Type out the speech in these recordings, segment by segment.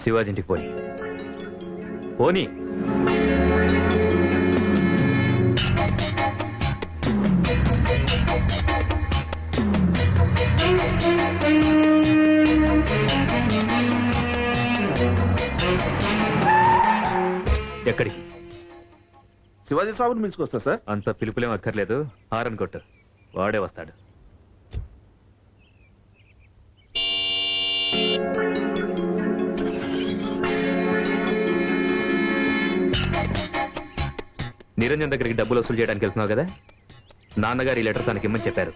శివాజీ ఇంటికి పోని పోని. ఎక్కడికి? శివాజీ సాబుని పిలుచుకొస్తా సార్. అంత పిలుపులేం అక్కర్లేదు, హారన్ కొట్టు, వాడే వస్తాడు. నిరంజన్ దగ్గరికి డబ్బులు వసూలు చేయడానికి వెళ్తున్నావు కదా, నాన్నగారు ఈ లెటర్ తనకి ఇమ్మని చెప్పారు.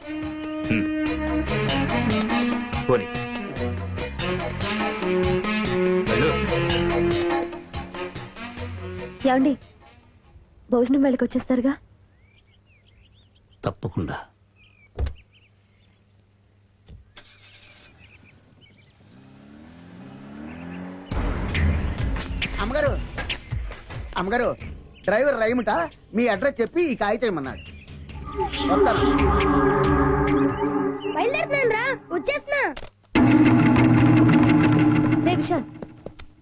పోనీ ఏమండి, భోజనం వేళకి వచ్చేస్తారుగా? తప్పకుండా. అమ్మగారు, అమ్మగారు, డ్రైవర్ రైముట మీ అడ్రస్ చెప్పి ఈ కాగితం ఇమ్మన్నాడు. వచ్చేస్తున్నా. రే విశాల్,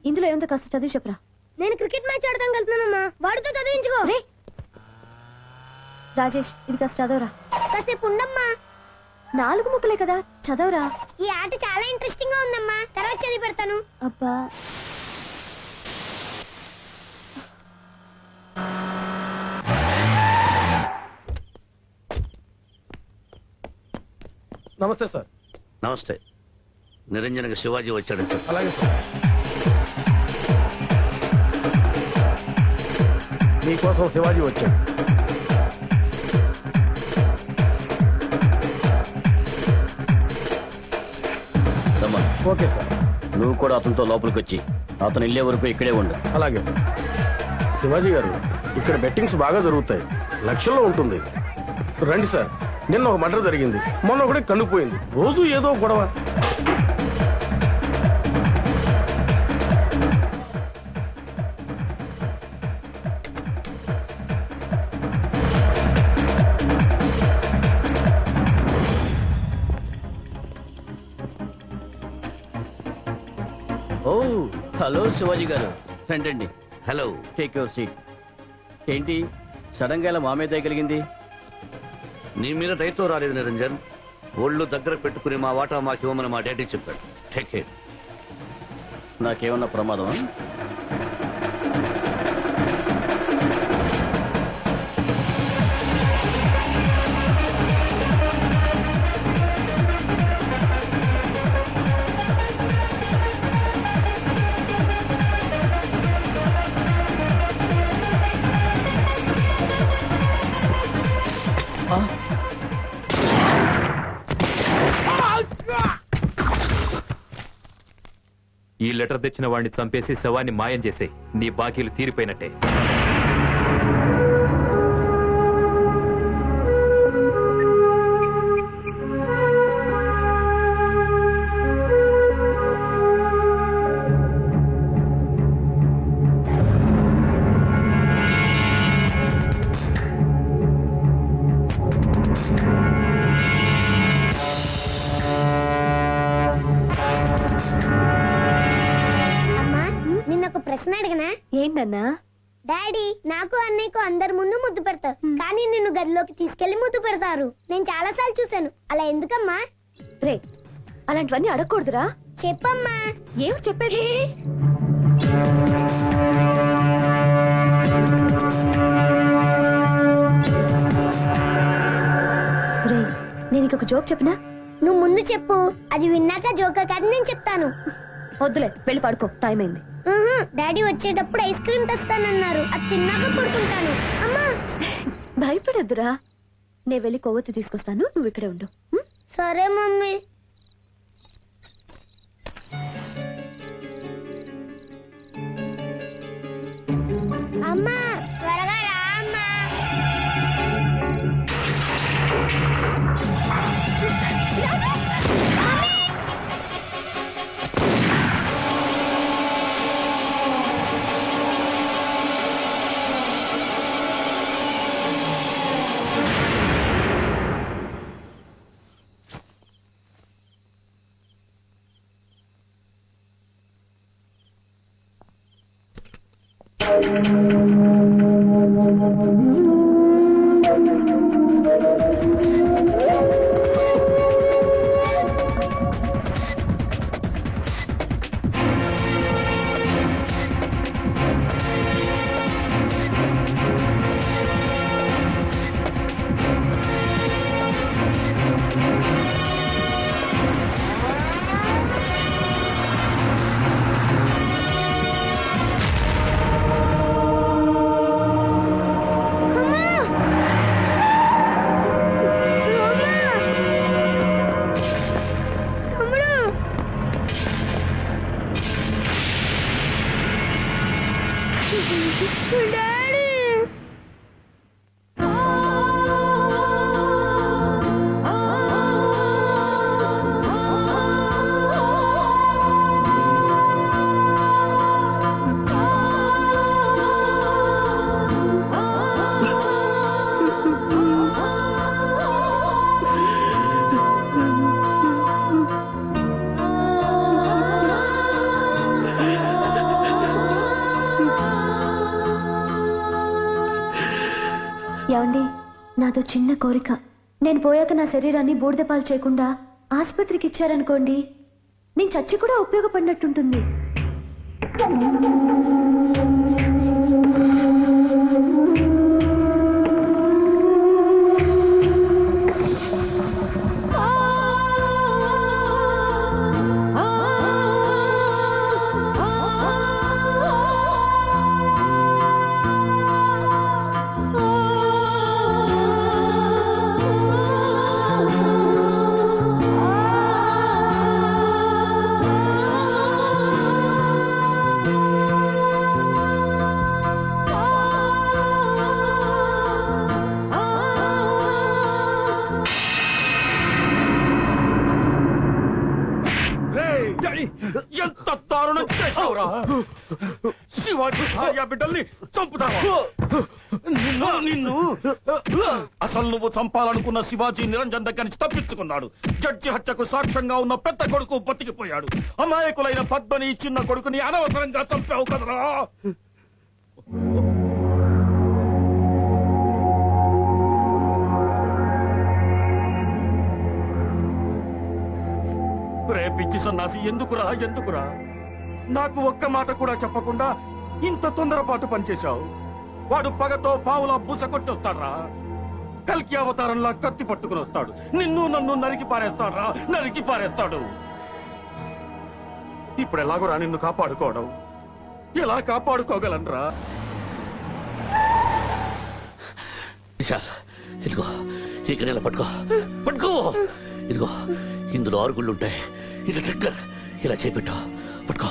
ఇందులో ఏముందో కాస్త చదివి చెప్పరా. నేను క్రికెట్ మ్యాచ్ ఆడదాం వెళ్తున్నానమ్మా, వాడితో చదివించుకో. రాజేష్, ఇది కాస్త చదవరా. కాసేపు ఉండమ్మా. 4 ముక్కలే కదా, చదవరా. ఈ ఆట చాలా ఇంట్రెస్టింగ్ గా ఉందమ్మా, తర్వాత చదివి పెడతాను. అబ్బా, నమస్తే సార్. నమస్తే. నిరంజన్కి శివాజీ వచ్చాడంట. అలాగే సార్. మీకోసం శివాజీ వచ్చాడు. Okay sir. నువ్వు కూడా అతనితో లోపలికి వచ్చి అతను వెళ్ళే వరకు ఇక్కడే ఉండు. అలాగే. శివాజీ గారు, ఇక్కడ బెట్టింగ్స్ బాగా జరుగుతాయి, లక్షల్లో ఉంటుంది. రండి సార్. నిన్న ఒక మర్డర్ జరిగింది, మొన్న ఒకటి కన్నుపోయింది, రోజు ఏదో గొడవ. ఓ హలో శివాజీ గారు, రండి. Hello, take your seat. ఏంటి సడన్ గా ఇలా మా మీద కలిగింది? నీ మీద దయతో రాలేదు నిరంజన్. ఒళ్ళు దగ్గర పెట్టుకుని మా వాటా మాకు ఇవ్వమని మా డాడీ చెప్పాడు. Take it. నాకేమన్నా ప్రమాదం? ఈ లెటర్ తెచ్చిన వాడిని చంపేసి శవాన్ని మాయం చేసే, నీ బాకీలు తీరిపోయినట్టే. ప్రశ్న అడిగినా? ఏంటన్నా? డాడీ, నాకు అన్నయ్యకు అందరి ముందు ముద్దు పెడతారు, కానీ నిన్ను గదిలోకి తీసుకెళ్లి ముద్దు పెడతారు. నేను చాలా సార్లు చూశాను. అలా ఎందుకమ్మా? రే, అలాంటివన్నీ అడగకూడదురా. చెప్పమ్మా. ఏమిటి చెప్పేది? రే, నేను ఇంకొక జోక్ చెప్పినా? నువ్వు ముందు చెప్పు, అది విన్నాక జోక కాదు నేను చెప్తాను. వద్దులే, వెళ్ళి పడుకో, టైం అయింది. డాడీ వచ్చేటప్పుడు ఐస్ క్రీమ్ తెస్తానన్నారు, అది తిన్నాక పడుకుంటాను. అమ్మా, భయపడద్దురా. నేను వెళ్ళి కొవ్వొత్తి తీసుకొస్తాను, నువ్వు ఇక్కడే ఉండు. సరే మమ్మీ. అమ్మా, త్వరగా రా అమ్మా. ఏమండి, నాతో చిన్న కోరిక. నేను పోయాక నా శరీరాన్ని బూడిదపాలు చేయకుండా ఆసుపత్రికి ఇచ్చారనుకోండి, నేను చచ్చి కూడా ఉపయోగపడినట్టుంటుంది. ఎంత దారుణం చేశావురా! శివాజీ భార్య బిడ్డల్ని చంపుతావా? నిన్ను అసలు నువ్వు చంపాలనుకున్న శివాజీ నిరంజన్ దగ్గర నుంచి తప్పించుకున్నాడు. జడ్జి హత్యకు సాక్ష్యంగా ఉన్న పెద్ద కొడుకు బతికిపోయాడు. అమాయకులైన పద్మని చిన్న కొడుకుని అనవసరంగా చంపావు కదరా! రేపిచ్చి సన్నాసి ఎందుకురా ఎందుకురా నాకు ఒక్క మాట కూడా చెప్పకుండా ఇంత తొందరపాటు పనిచేశావు. వాడు పగతో పావులా బుస కొట్టొస్తాడ్రా. కల్కి అవతారంలా కత్తి పట్టుకుని వస్తాడు. నిన్ను నన్ను నరికి పారేస్తాడ్రా, నరికి పారేస్తాడు. ఇప్పుడు ఎలాగోరా నిన్ను కాపాడుకోవడం? ఎలా కాపాడుకోగలనరా? ఇదిగో ఈ గన్నెల పట్టుకో, పట్టుకో. ఇదిగో ఇందులో 6 గుళ్ళు ఉంటాయి. ఇది ట్రిగ్గర్. ఇలా చేపెట్టు, పట్టుకో.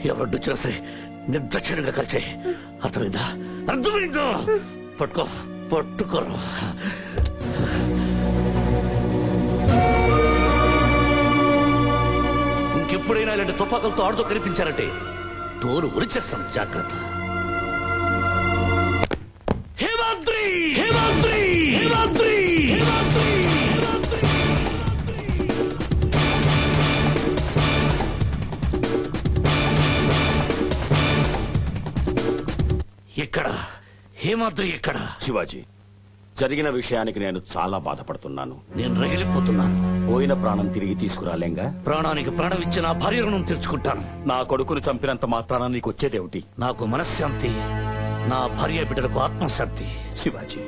ఎవరు వచ్చినా సరే నిర్దక్షిణంగా కలిసే. అర్థమైందా? అర్థమైందా? పట్టుకో, పట్టుకోరు. ఇంకెప్పుడైనా ఇలాంటి తుపాకులతో ఆడుతూ కనిపించారంటే తోలు ఉరిచేస్తాను. జాగ్రత్త. హేమాద్రి, హేమాద్రి, హేమాద్రి, హేమాద్రి. ఎక్కడ హేమాద్రి? ఎక్కడ? శివాజీ, జరిగిన విషయానికి నేను చాలా బాధపడుతున్నాను. నేను రగిలిపోతున్నాను. పోయిన ప్రాణం తిరిగి తీసుకురాలేంగా? ప్రాణానికి ప్రాణం ఇచ్చి నా భార్య రుణం తీర్చుకుంటాను. నా కొడుకును చంపినంత మాత్రాన నీకు వచ్చేదేమిటి? నాకు మనశ్శాంతి, నా భార్య బిడ్డలకు ఆత్మశాంతి. శివాజీ,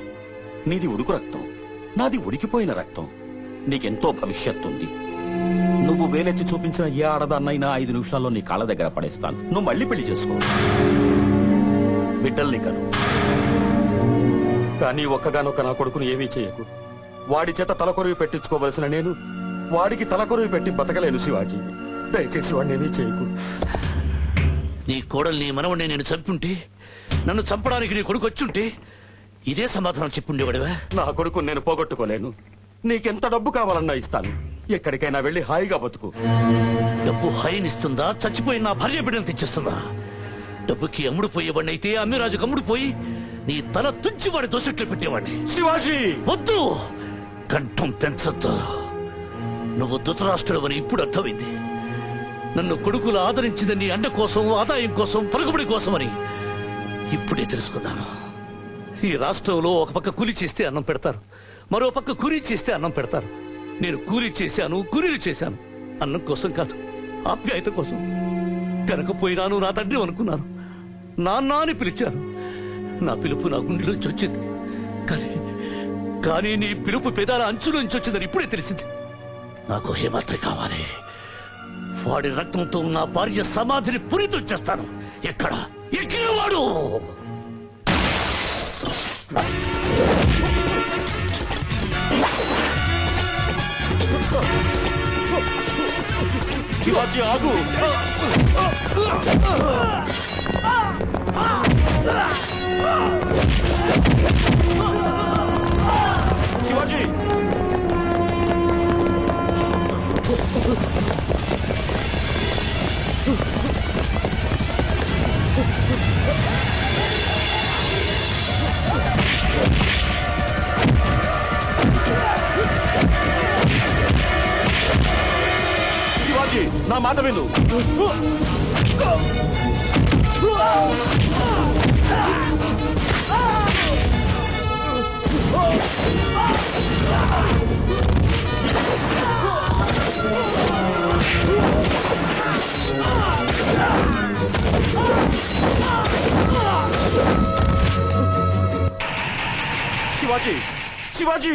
నీది ఉడుకు రక్తం, నాది ఉడికిపోయిన రక్తం. నీకెంతో భవిష్యత్తుంది. నువ్వు వేలెత్తి చూపించిన ఏ ఆడదాన్నైనా 5 నిమిషాల్లో నీ కాళ్ళ దగ్గర పడేస్తాను. నువ్వు మళ్ళీ పెళ్లి చేసుకో, బిడ్డల్ని కను. కానీ ఒక్కగానొక్క నా కొడుకును ఏమీ చేయకు. వాడి చేత తలకొరివి పెట్టించుకోవలసిన నేను వాడికి తలకొరివి పెట్టి బతకలేను. శివాజీ, దయచేసి వాడిని ఏమీ చేయకు. నీ కోడల్ని మనవణ్ణి నేను చంపుంటే, నన్ను చంపడానికి నీ కొడుకు వచ్చుంటే ఇదే సమాధానం చెప్పుండేవాడివా? నా కొడుకుని నేను పోగొట్టుకోలేను. నీకెంత డబ్బు కావాలన్నా ఇస్తాను. ఎక్కడికైనా వెళ్ళి హాయిగా బతుకు. డబ్బు హాయినిస్తుందా? చచ్చిపోయిన నా భార్య బిడ్డను తెచ్చిస్తుందా? డబ్బుకి అమ్ముడుపోయేవాడిని అయితే అమ్మిరాజుకు అమ్ముడుపోయి నీ తల తుంచి వాడి దోసెట్లు పెట్టేవాడిని. శివాజీ, వద్దు, కంఠం పెంచొద్దు. నువ్వు ధృతరాష్ట్రుడు అని ఇప్పుడు అర్థమైంది. నన్ను కొడుకులు ఆదరించింది నీ అండ కోసం, ఆదాయం కోసం, పలుకుబడి కోసమని. ఇప్పుడే తెలుసుకున్నాను. ఈ రాష్ట్రంలో ఒక పక్క కూలి చేస్తే అన్నం పెడతారు, మరో పక్క కూలీ చేస్తే అన్నం పెడతారు. నేను కూలీ చేశాను, కూలీలు చేశాను. అన్నం కోసం కాదు, ఆప్యాయత కోసం. కనకపోయినాను నా తండ్రి అనుకున్నాను. నాన్న అని పిలిచాను. నా పిలుపు నా గుండెలోంచి వచ్చింది. కానీ నీ పిలుపు పెదాల అంచులోంచి వచ్చిందని ఇప్పుడే తెలిసింది. నాకు హేమాత్రి కావాలి. వాడి రక్తంతో నా భార్య సమాధిని పురితం చేస్తాను. ఎక్కడ వాడు? శివాజీ ఆగు. శివాజీ శివాజీ నా మాట విను. శివాజీ శివాజీ